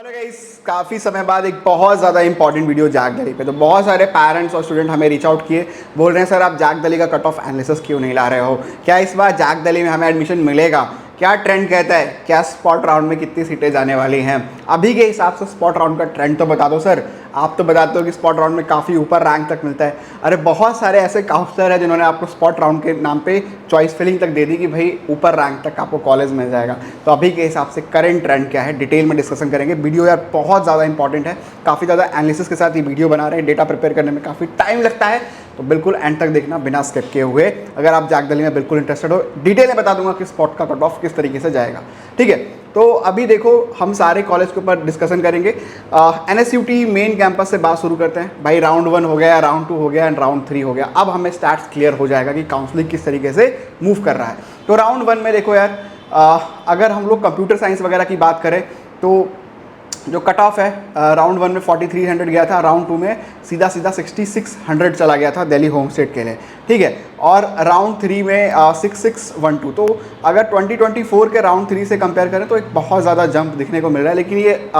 Hello guys, काफ़ी समय बाद एक बहुत ज़्यादा इंपॉर्टेंट वीडियो जाग दली पे। तो बहुत सारे पेरेंट्स और स्टूडेंट हमें रीच आउट किए, बोल रहे हैं सर आप जाग दली का कट ऑफ एनालिसिस क्यों नहीं ला रहे हो, क्या इस बार जाग दली में हमें एडमिशन मिलेगा, क्या ट्रेंड कहता है, क्या स्पॉट राउंड में कितनी सीटें जाने वाली हैं। अभी के हिसाब से स्पॉट राउंड का ट्रेंड तो बता दो सर। आप तो बताते हो कि स्पॉट राउंड में काफ़ी ऊपर रैंक तक मिलता है। अरे बहुत सारे ऐसे काउंसलर हैं जिन्होंने आपको स्पॉट राउंड के नाम पे चॉइस फिलिंग तक दे दी कि भाई ऊपर रैंक तक आपको कॉलेज मिल जाएगा। तो अभी के हिसाब से करंट ट्रेंड क्या है डिटेल में डिस्कशन करेंगे। वीडियो यार बहुत ज़्यादा इंपॉर्टेंट है, काफ़ी ज़्यादा एनालिसिस के साथ ये वीडियो बना रहे हैं। डेटा प्रिपेयर करने में काफ़ी टाइम लगता है, तो बिल्कुल एंड तक देखना बिना स्किप किए हुए। अगर आप जाग दली में बिल्कुल इंटरेस्टेड हो, डिटेल में बता दूंगा कि स्पॉट का कट ऑफ किस तरीके से जाएगा। ठीक है, तो अभी देखो हम सारे कॉलेज के ऊपर डिस्कशन करेंगे। NSUT मेन कैंपस से बात शुरू करते हैं। भाई राउंड 1 हो गया, राउंड 2 हो गया एंड राउंड 3 हो गया। अब हमें स्टैट्स क्लियर हो जाएगा कि काउंसलिंग किस तरीके से मूव कर रहा है। तो राउंड 1 में देखो यार, अगर हम लोग कंप्यूटर साइंस वगैरह की बात करें तो जो कट ऑफ है राउंड 1 में 4300 गया था, राउंड 2 में सीधा 6600 चला गया था दिल्ली होम स्टेट के लिए। ठीक है, और राउंड 3 में 6612। तो अगर 2024 के राउंड 3 से कंपेयर करें तो एक बहुत ज़्यादा जंप दिखने को मिल रहा है। लेकिन ये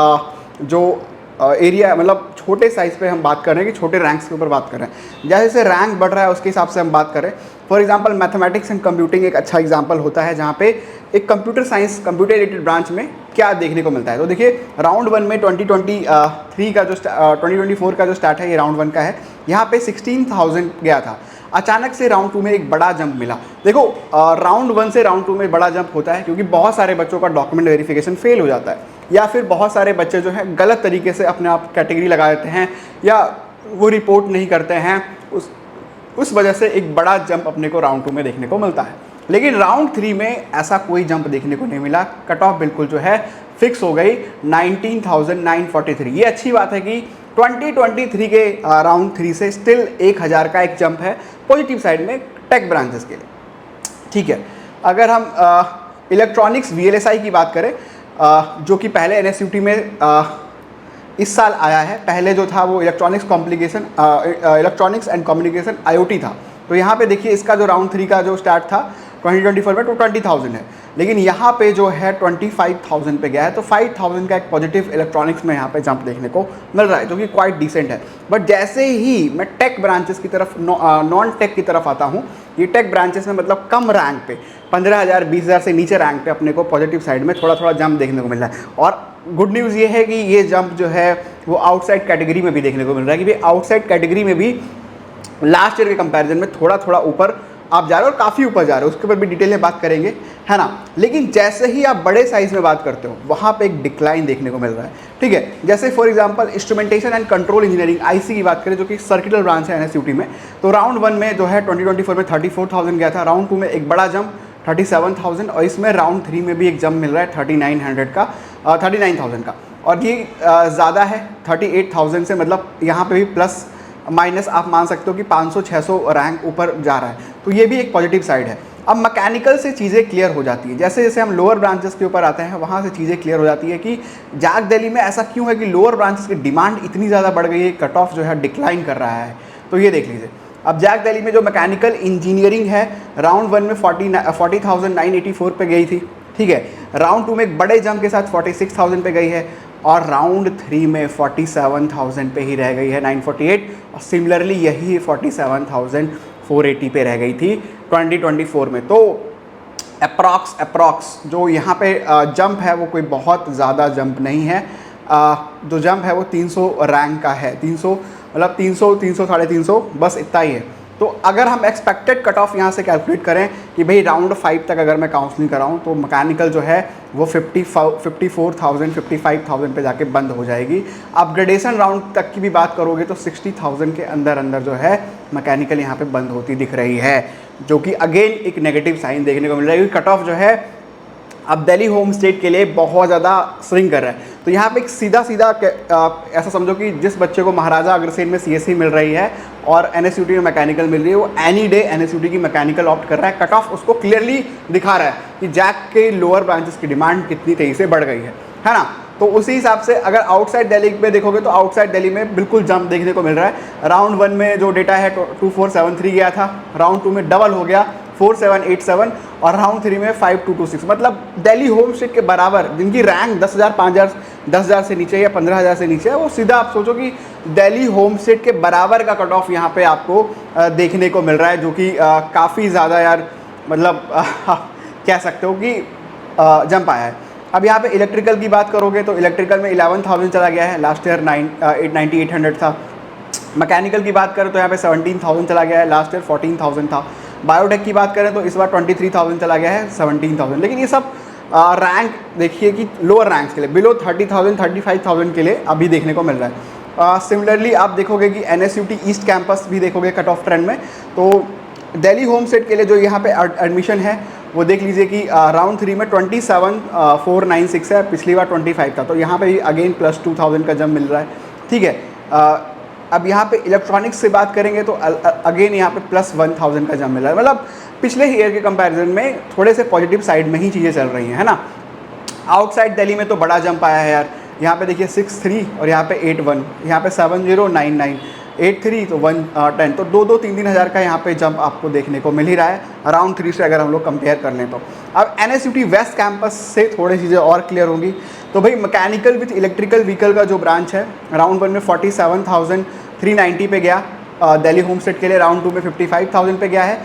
जो एरिया मतलब छोटे साइज़ पे हम बात कर रहे हैं कि छोटे रैंक्स के ऊपर बात कर रहे हैं। जैसे जैसे रैंक बढ़ रहा है उसके हिसाब से हम बात करें। For example mathematics and computing एक अच्छा एग्जांपल होता है, जहाँ पे एक computer science computer related branch में क्या देखने को मिलता है। तो देखिए राउंड 1 में 2023 का जो 2024 का जो स्टार्ट है ये राउंड 1 का है, यहाँ पे 16,000 गया था। अचानक से राउंड 2 में एक बड़ा जंप मिला। देखो राउंड 1 से राउंड 2 में बड़ा जंप होता है क्योंकि बहुत सारे बच्चों का डॉक्यूमेंट वेरिफिकेशन फेल हो जाता है, या फिर बहुत सारे बच्चे जो हैं गलत तरीके से अपने आप कैटेगरी लगा देते हैं, या वो रिपोर्ट नहीं करते हैं। उस वजह से एक बड़ा जंप अपने को राउंड 2 में देखने को मिलता है। लेकिन राउंड 3 में ऐसा कोई जंप देखने को नहीं मिला। कट ऑफ बिल्कुल जो है फिक्स हो गई 19,943। ये अच्छी बात है कि 2023 के राउंड 3 से स्टिल 1000 का एक जंप है पॉजिटिव साइड में टेक ब्रांचेस के लिए। ठीक है, अगर हम इलेक्ट्रॉनिक्स VLSI की बात करें, जो कि पहले NSUT में इस साल आया है, पहले जो था वो इलेक्ट्रॉनिक्स एंड कम्युनिकेशन IoT था। तो यहाँ पे देखिए इसका जो राउंड 3 का जो स्टार्ट था 2024 में तो 20,000 है, लेकिन यहाँ पे जो है 25,000 पे गया है। तो 5,000 का एक पॉजिटिव इलेक्ट्रॉनिक्स में यहाँ पे जंप देखने को मिल रहा है, जो कि क्वाइट डिसेंट है। बट जैसे ही मैं टेक ब्रांचेस की तरफ नॉन टेक की तरफ आता हूँ, ये टेक ब्रांचेस में मतलब कम रैंक पे 15,000 20,000 से नीचे रैंक पे अपने को पॉजिटिव साइड में थोड़ा थोड़ा जंप देखने को मिल रहा है। और गुड न्यूज़ ये है कि ये जंप जो है वो आउटसाइड कैटेगरी में भी देखने को मिल रहा है कि भाई आउटसाइड कैटेगरी में भी लास्ट ईयर के कंपैरिजन में थोड़ा थोड़ा ऊपर आप जा रहे हो और काफ़ी ऊपर जा रहे हो। उसके ऊपर भी डिटेल में बात करेंगे, है ना। लेकिन जैसे ही आप बड़े साइज में बात करते हो वहाँ पे एक डिक्लाइन देखने को मिल रहा है। ठीक है, जैसे for example instrumentation and control engineering IC की बात करें, जो कि सर्किटल ब्रांच है NSUT में, तो राउंड 1 में जो है 2024 में 34,000 गया था, राउंड 2 में एक बड़ा जंप 37,000, और इसमें राउंड 3 में भी एक जंप मिल रहा है 39,000 का। और ये ज़्यादा है 38,000 से, मतलब यहाँ पे भी प्लस माइनस आप मान सकते हो कि 500-600 रैंक ऊपर जा रहा है। तो ये भी एक पॉजिटिव साइड है। अब मैकेनिकल से चीज़ें क्लियर हो जाती है, जैसे जैसे हम लोअर ब्रांचेस के ऊपर आते हैं वहाँ से चीज़ें क्लियर हो जाती है कि जाग दिल्ली में ऐसा क्यों है कि लोअर ब्रांचेस की डिमांड इतनी ज़्यादा बढ़ गई है, कट ऑफ जो है डिक्लाइन कर रहा है। तो ये देख लीजिए, अब जाग दिल्ली में जो मैकेनिकल इंजीनियरिंग है राउंड 1 में 40,984 पे गई थी। ठीक है, राउंड 2 में एक बड़े जंप के साथ 46,000 पे गई है, और राउंड 3 में 47,000 पे ही रह गई है 948, और सिमिलरली यही 47,480 पे रह गई थी 2024 में। तो अप्रॉक्स जो यहाँ पे जंप है वो कोई बहुत ज़्यादा जंप नहीं है। जो जंप है वो 300 रैंक का है, 300 मतलब 300 300 बस इतना ही है। तो अगर हम एक्सपेक्टेड कट ऑफ यहाँ से कैलकुलेट करें कि भाई राउंड 5 तक अगर मैं काउंसलिंग कराऊँ तो मैकेनिकल जो है वो 54,000 55,000 पे जाके बंद हो जाएगी। अपग्रेडेशन राउंड तक की भी बात करोगे तो 60,000 के अंदर जो है मैकेनिकल यहाँ पे बंद होती दिख रही है, जो कि अगेन एक नेगेटिव साइन देखने को मिल रहा है। क्योंकि कट ऑफ जो है अब दिल्ली होम स्टेट के लिए बहुत ज़्यादा स्विंग कर रहा है। तो यहाँ पे एक सीधा ऐसा समझो कि जिस बच्चे को महाराजा अग्रसेन में CSE मिल रही है और NSUT में मैकेनिकल मिल रही है, वो एनी डे NSUT की मैकेनिकल ऑप्ट कर रहा है। कट ऑफ उसको क्लियरली दिखा रहा है कि जैक के लोअर ब्रांचेस की डिमांड कितनी तेज़ी से बढ़ गई है ना। तो उसी हिसाब से अगर आउटसाइड दिल्ली में देखोगे तो आउटसाइड दिल्ली में बिल्कुल जंप देखने को मिल रहा है। राउंड 1 में जो डेटा है 2473 गया था, राउंड 2 में डबल हो गया 4787, और राउंड 3 में 5226। मतलब दिल्ली होम स्टेट के बराबर जिनकी रैंक 10,000 5,000 10,000 से नीचे या 15,000 से नीचे है, वो सीधा आप सोचो कि दिल्ली होम स्टेट के बराबर का कट ऑफ यहाँ पे आपको देखने को मिल रहा है, जो कि काफ़ी ज़्यादा यार मतलब कह सकते हो कि जंप आया है। अब यहाँ पे इलेक्ट्रिकल की बात करोगे तो इलेक्ट्रिकल में 11,000 चला गया है, लास्ट ईयर 800 था। मैकेनिकल की बात करें तो यहाँ पे 17,000 चला गया है, लास्ट ईयर 14,000 था। बायोटेक की बात करें तो इस बार 23,000 चला गया है, 17,000। लेकिन ये सब रैंक देखिए कि लोअर रैंक्स के लिए, बिलो 30,000 35,000 के लिए अभी देखने को मिल रहा है। सिमिलरली आप देखोगे कि NSUT ईस्ट कैंपस भी देखोगे कट ऑफ ट्रेंड में, तो दिल्ली होम स्टेट के लिए जो यहाँ पे एडमिशन है वो देख लीजिए कि राउंड 3 में 27,496 है, पिछली बार 25 था, तो यहाँ पे भी अगेन प्लस 2,000 का जंप मिल रहा है। ठीक है, अब यहाँ पे इलेक्ट्रॉनिक्स से बात करेंगे तो अगेन यहाँ पे प्लस 1,000 का जंप मिल रहा है। मतलब पिछले ईयर के कंपैरिजन में थोड़े से पॉजिटिव साइड में ही चीज़ें चल रही हैं, है ना। आउटसाइड दिल्ली में तो बड़ा जंप आया है यार, यहाँ पे देखिए 6,3 और यहाँ पे 8,1, यहाँ पे 7,099, 8,3 तो 1,10, तो 2-3 हज़ार का यहाँ पे जंप आपको देखने को मिल ही रहा है राउंड 3 से अगर हम लोग कंपेयर कर लें तो। अब NSUT वेस्ट कैंपस से थोड़ी चीज़ें और क्लियर होंगी। तो भाई मैकेनिकल विथ इलेक्ट्रिकल व्हीकल का जो ब्रांच है राउंड 1 में 47,390 पे गया, दिल्ली होम स्टेट के लिए राउंड 2 में 55,000 पे गया है,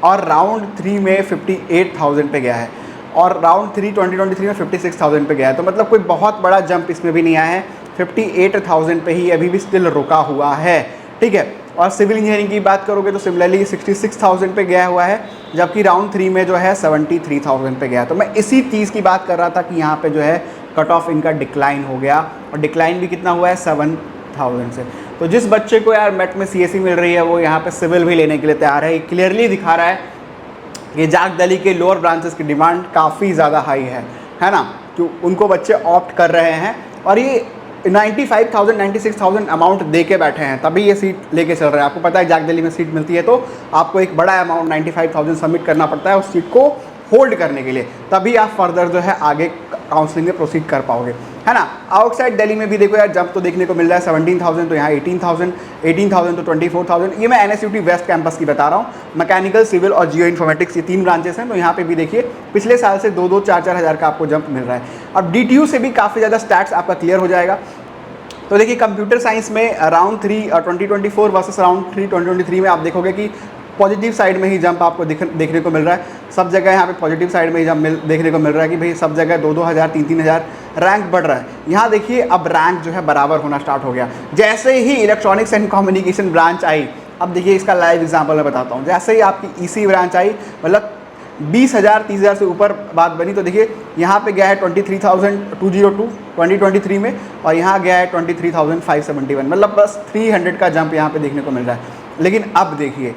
और राउंड 3 में 58,000 पे गया है, और राउंड 3 2023 में 56,000 पे गया है। तो मतलब कोई बहुत बड़ा जंप इसमें भी नहीं आया है, 58,000 पे ही अभी भी स्टिल रुका हुआ है। ठीक है, और सिविल इंजीनियरिंग की बात करोगे तो सिमिलरली 66,000 पे गया हुआ है, जबकि राउंड 3 में जो है 73,000 पे गया। तो मैं इसी चीज़ की बात कर रहा था कि यहाँ पे जो है कट ऑफ इनका डिक्लाइन हो गया, और डिक्लाइन भी कितना हुआ है 7,000 से। तो जिस बच्चे को यार मेट में CSE मिल रही है वो यहाँ पे सिविल भी लेने के लिए तैयार है। ये क्लियरली दिखा रहा है कि जाग दिल्ली के लोअर ब्रांचेस की डिमांड काफ़ी ज़्यादा हाई है ना, तो उनको बच्चे ऑप्ट कर रहे हैं, और ये 95,000 96,000 अमाउंट दे के बैठे हैं तभी ये सीट लेके चल रहे हैं। आपको पता है जाग दिल्ली में सीट मिलती है तो आपको एक बड़ा अमाउंट 95,000 सबमिट करना पड़ता है उस सीट को होल्ड करने के लिए, तभी आप फर्दर जो है आगे काउंसलिंग में प्रोसीड कर पाओगे, है ना। आउटसाइड दिल्ली में भी देखो यार जंप तो देखने को मिल रहा है, 17,000 तो यहाँ 18,000, 18,000 तो 24,000। ये मैं NSUT वेस्ट कैंपस की बता रहा हूँ। मैकेनिकल, सिविल और जियो इन्फॉर्मेटिक्स ये 3 ब्रांचेस हैं, तो यहाँ पे भी देखिए पिछले साल से 2-2 4-4 हज़ार का आपको जंप मिल रहा है। अब DTU से भी काफ़ी ज़्यादा स्टैट्स आपका क्लियर हो जाएगा। तो देखिए कंप्यूटर साइंस में राउंड 3 2024 वर्सेस राउंड 3 2023 में आप देखोगे कि पॉजिटिव साइड में ही जंप आपको देखने को मिल रहा है। सब जगह यहाँ पे पॉजिटिव साइड में ही जंप देखने को मिल रहा है कि भाई सब जगह 2-2 हज़ार 3-3 हज़ार रैंक बढ़ रहा है। यहाँ देखिए अब रैंक जो है बराबर होना स्टार्ट हो गया जैसे ही इलेक्ट्रॉनिक्स एंड कम्युनिकेशन ब्रांच आई। अब देखिए इसका लाइव एग्जाम्पल मैं बताता हूँ। जैसे ही आपकी EC ब्रांच आई, मतलब 20,000 30,000 से ऊपर बात बनी, तो देखिए यहाँ पे गया है 23,202 2023 में, और यहाँ गया है 23,571, मतलब बस 300 का जंप यहाँ पे देखने को मिल रहा है। लेकिन अब देखिए,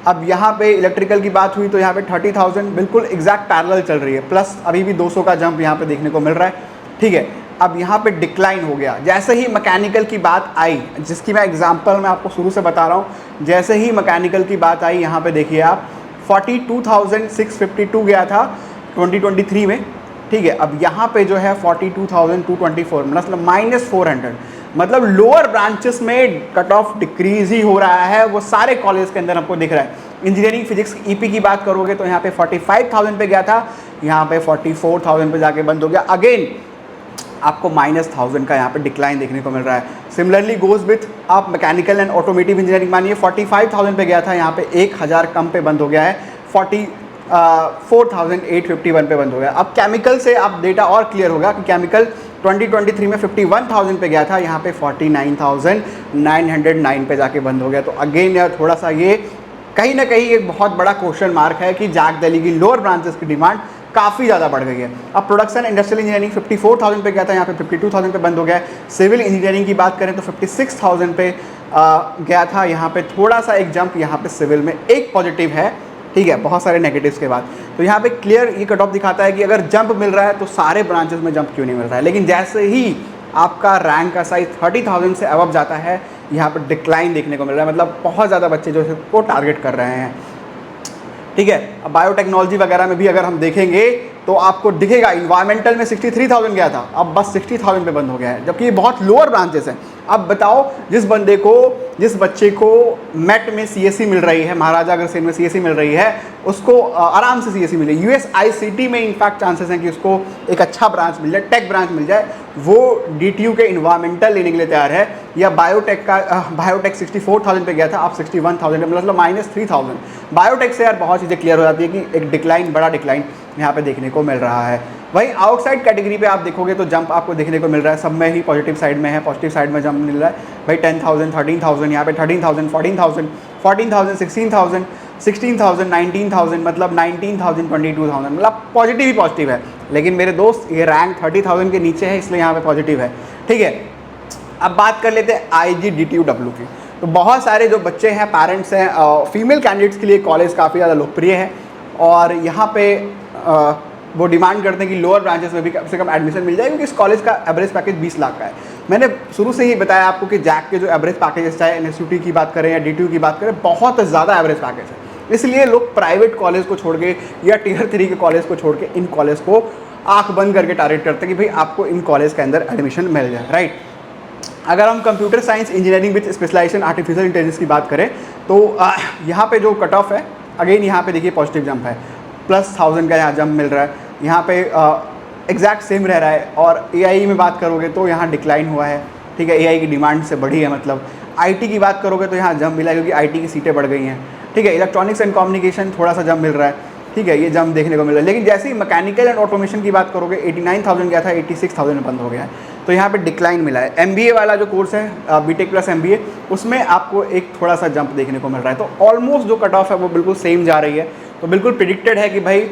अब यहाँ पे इलेक्ट्रिकल की बात हुई तो यहाँ पे 30,000 बिल्कुल एग्जैक्ट पैरेलल चल रही है, प्लस अभी भी 200 का जंप यहाँ पे देखने को मिल रहा है। ठीक है, अब यहाँ पे डिक्लाइन हो गया जैसे ही मैकेनिकल की बात आई, जिसकी मैं एग्जांपल मैं आपको शुरू से बता रहा हूँ। जैसे ही मैकेनिकल की बात आई, यहाँ पे देखिए आप 42,652 गया था 2023 में। ठीक है, अब यहाँ पे जो है 42,224, मतलब -400, मतलब लोअर ब्रांचेस में कट ऑफ डिक्रीज ही हो रहा है। वो सारे कॉलेज के अंदर आपको दिख रहा है। इंजीनियरिंग फिजिक्स EP की बात करोगे तो यहाँ पे 45,000 पे गया था, यहाँ पे 44,000 पे जाके बंद हो गया। अगेन आपको -1,000 का यहाँ पे डिक्लाइन देखने को मिल रहा है। सिमिलरली गोज विथ आप मैकेनिकल एंड ऑटोमेटिव इंजीनियरिंग मानिए 45,000 पे गया था, यहाँ पे 1,000 कम पे बंद हो गया है, 44,851 पे बंद हो गया। अब केमिकल से आप डेटा और क्लियर होगा कि केमिकल 2023 में 51,000 पे गया था, यहाँ पे 49,909 पे जाके बंद हो गया। तो अगेन यार थोड़ा सा ये कहीं ना कहीं एक बहुत बड़ा क्वेश्चन मार्क है कि जाग दिल्ली की लोअर ब्रांचेस की डिमांड काफ़ी ज़्यादा बढ़ गई है। अब प्रोडक्शन इंडस्ट्रियल इंजीनियरिंग 54,000 पे गया था, यहाँ पे 52,000 पे बंद हो गया है। सिविल इंजीनियरिंग की बात करें तो 56,000 पे गया था, यहाँ पे थोड़ा सा एक जंप यहाँ पे सिविल में एक पॉजिटिव है। ठीक है, बहुत सारे नेगेटिव्स के बाद तो यहाँ पे क्लियर ये कट ऑफ दिखाता है कि अगर जंप मिल रहा है तो सारे ब्रांचेस में जंप क्यों नहीं मिल रहा है। लेकिन जैसे ही आपका रैंक का साइज 30,000 से अबव जाता है, यहाँ पर डिक्लाइन देखने को मिल रहा है। मतलब बहुत ज़्यादा बच्चे जो है को टारगेट कर रहे हैं। ठीक है, अब बायोटेक्नोलॉजी वगैरह में भी अगर हम देखेंगे तो आपको दिखेगा इन्वायरमेंटल में 63,000 गया था, अब बस 60,000 पे बंद हो गया है, जबकि ये बहुत लोअर ब्रांचेस हैं। अब बताओ जिस बच्चे को मेट में CSE मिल रही है, महाराजा अग्रसेन में CSE मिल रही है, उसको आराम से CSE मिल जाए। USICT में इनफैक्ट चांसेस हैं कि उसको एक अच्छा ब्रांच मिल जाए, टेक ब्रांच मिल जाए। वो DTU के इन्वायरमेंटल लेने के लिए तैयार है, या बायोटेक 64,000 पे गया था, आप 61,000 मतलब -3,000। बायोटेक से यार बहुत चीज़ें क्लियर हो जाती है कि एक डिक्लाइन, बड़ा डिक्लाइन यहाँ पे देखने को मिल रहा है। वहीं आउटसाइड कैटेगरी पे आप देखोगे तो जंप आपको देखने को मिल रहा है, सब में ही पॉजिटिव साइड में है, पॉजिटिव साइड में जंप मिल रहा है भाई। 10,000, 13,000, यहाँ पे 13,000, 14,000, 14,000, 16,000, 16,000, 19,000, मतलब 19,000, 22,000, मतलब पॉजिटिव ही पॉजिटिव है। लेकिन मेरे दोस्त ये रैंक 30,000 के नीचे है, इसलिए यहाँ पे पॉजिटिव है, ठीक है। अब बात कर लेते हैं IGDTUW की। तो बहुत सारे जो बच्चे हैं, पेरेंट्स हैं, फीमेल कैंडिडेट्स के लिए कॉलेज काफ़ी ज़्यादा लोकप्रिय है, और यहाँ पे वो डिमांड करते हैं कि लोअर ब्रांचेस में भी कम से कम एडमिशन मिल जाए, क्योंकि इस कॉलेज का एवरेज पैकेज 20 लाख का है। मैंने शुरू से ही बताया आपको कि जैक के जो एवरेज पैकेज, चाहे NSUT की बात करें या DTU की बात करें, बहुत ज़्यादा एवरेज पैकेज है। इसलिए लोग प्राइवेट कॉलेज को छोड़ के या Tier 3 के कॉलेज को छोड़ के इन कॉलेज को आँख बंद करके टारगेट करते हैं कि भाई आपको इन कॉलेज के अंदर एडमिशन मिल जाए, राइट। अगर हम computer science engineering with specialization artificial intelligence की बात करें तो यहाँ पे जो कट ऑफ है, अगेन यहाँ पे देखिए पॉजिटिव जंप है, +1000 का यहाँ जंप मिल रहा है, यहाँ पे एग्जैक्ट सेम रह रहा है। और AI में बात करोगे तो यहाँ डिक्लाइन हुआ है, ठीक है, AI की डिमांड से बढ़ी है। मतलब IT की बात करोगे तो यहाँ जंप मिला है, क्योंकि IT की सीटें बढ़ गई हैं, ठीक है। इलेक्ट्रॉनिक्स एंड कम्युनिकेशन थोड़ा सा जंप मिल रहा है, ठीक है, ये जंप देखने को मिल रहा है। लेकिन जैसे ही मैकेनिकल एंड ऑटोमेशन की बात करोगे, 89,000 गया था, 86,000 में बंद हो गया है, तो यहाँ पे डिक्लाइन मिला है। MBA वाला जो कोर्स है, BTech प्लस MBA, उसमें आपको एक थोड़ा सा जंप देखने को मिल रहा है। तो ऑलमोस्ट जो कट ऑफ है वो बिल्कुल सेम जा रही है। तो बिल्कुल प्रिडिक्टेड है कि भाई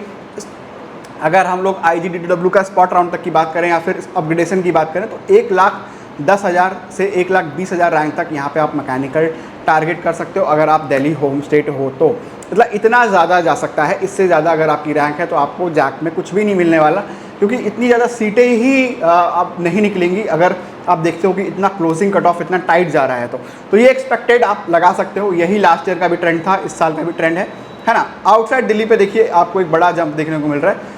अगर हम लोग IGDTW का स्पॉट राउंड तक की बात करें या फिर अपग्रेडेशन की बात करें, तो 1,10,000 से 1,20,000 रैंक तक यहाँ पे आप मैकेनिकल टारगेट कर सकते हो, अगर आप दिल्ली होम स्टेट हो तो। मतलब इतना ज़्यादा जा सकता है। इससे ज़्यादा अगर आपकी रैंक है तो आपको जैक में कुछ भी नहीं मिलने वाला, क्योंकि इतनी ज़्यादा सीटें ही अब नहीं निकलेंगी। अगर आप देखते हो कि इतना क्लोजिंग कट ऑफ इतना टाइट जा रहा है तो ये एक्सपेक्टेड आप लगा सकते हो। यही लास्ट ईयर का भी ट्रेंड था, इस साल का भी ट्रेंड है ना। आउटसाइड दिल्ली पे देखिए आपको एक बड़ा जंप देखने को मिल रहा है।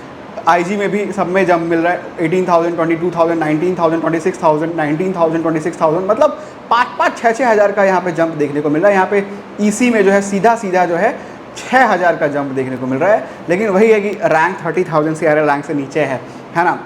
IG में भी सब में जंप मिल रहा है, 18,000, 22,000, 19,000, 26,000, 19,000, 26,000, मतलब 5-5, 6-6 हज़ार का यहाँ पे जंप देखने को मिल रहा है। यहाँ पे EC में जो है सीधा जो है 6,000 का जंप देखने को मिल रहा है। लेकिन वही है कि रैंक 30,000 से रैंक से नीचे है ना,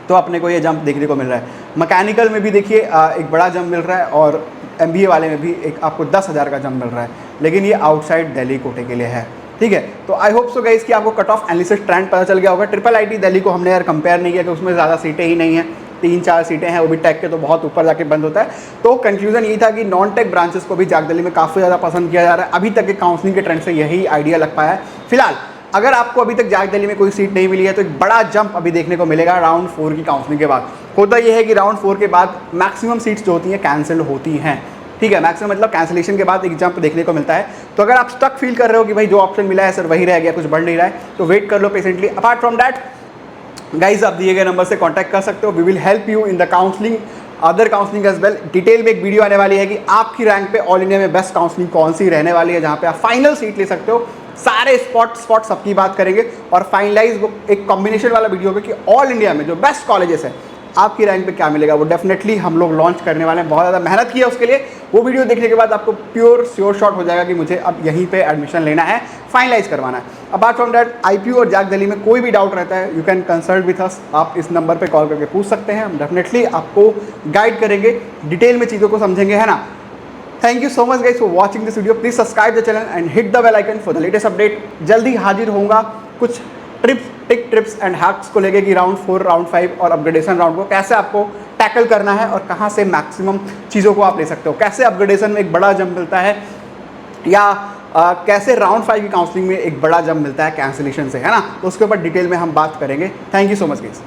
तो अपने को ये जंप देखने को मिल रहा है। मैकेनिकल में भी देखिए एक बड़ा जंप मिल रहा है, और MBA वाले में भी एक आपको 10,000 का जंप मिल रहा है, लेकिन ये आउटसाइड दिल्ली कोटे के लिए है, ठीक है। तो आई होप सो गाइस कि आपको कट ऑफ एनालिसिस ट्रेंड पता चल गया होगा। IIIT दिल्ली को हमने यार कंपेयर नहीं किया कि उसमें ज़्यादा सीटें ही नहीं हैं, 3-4 सीटें हैं, वो भी टेक के तो बहुत ऊपर जाके बंद होता है। तो कंक्लूजन ये था कि नॉन टेक ब्रांचेस को भी जैक दिल्ली में काफ़ी ज़्यादा पसंद किया जा रहा है। अभी तक के काउंसलिंग के ट्रेंड से यही आइडिया लग पाया है। फिलहाल अगर आपको अभी तक जैक दिल्ली में कोई सीट नहीं मिली है तो एक बड़ा जंप अभी देखने को मिलेगा राउंड 4 की काउंसलिंग के बाद। होता यह है कि राउंड 4 के बाद मैक्सिमम सीट्स जो होती हैं कैंसिल होती हैं, ठीक है। मैक्सिमम मतलब कैंसिलेशन के बाद एक जंप देखने को मिलता है। तो अगर आप स्टक फील कर रहे हो कि भाई जो ऑप्शन मिला है सर वही रह गया, कुछ बढ़ नहीं रहा है, तो वेट कर लो patiently. Apart from that guys आप दिए गए नंबर से कांटेक्ट कर सकते हो। We will help you in the counselling, other counselling as well. Detail में एक वीडियो आने वाली है कि आपकी रैंक पे ऑल इंडिया में बेस्ट काउंसलिंग कौन सी रहने वाली है, जहाँ पे आप फाइनल सीट ले सकते हो। सारे स्पॉट सबकी बात करेंगे और फाइनलाइज वो एक कॉम्बिनेशन वाला वीडियो होगा कि ऑल इंडिया में जो बेस्ट कॉलेजेस है आपकी रैंक पे क्या मिलेगा, वो डेफिनेटली हम लोग लॉन्च करने वाले हैं। बहुत ज़्यादा मेहनत की है उसके लिए। वो वीडियो देखने के बाद आपको प्योर श्योर शॉट हो जाएगा कि मुझे अब यहीं पे एडमिशन लेना है, फाइनलाइज करवाना है। अपार्ट फ्रॉम दैट IPU और जैक दिल्ली में कोई भी डाउट रहता है, you can consult with us. आप इस नंबर पे कॉल करके पूछ सकते हैं, हम डेफिनेटली आपको गाइड करेंगे, डिटेल में चीज़ों को समझेंगे, है ना। Thank you so much guys for watching this video. Please subscribe the channel and hit the bell icon for the latest update. जल्दी हाजिर होऊंगा कुछ टिप्स एंड हैक्स को लेके कि राउंड 4, राउंड 5 और अपग्रेडेशन राउंड को कैसे आपको टैकल करना है और कहाँ से मैक्सिमम चीज़ों को आप ले सकते हो, कैसे अपग्रेडेशन में एक बड़ा जंप मिलता है, या कैसे राउंड 5 की काउंसलिंग में एक बड़ा जंप मिलता है कैंसिलेशन से, है ना। तो उसके ऊपर डिटेल में हम बात करेंगे। Thank you so much guys.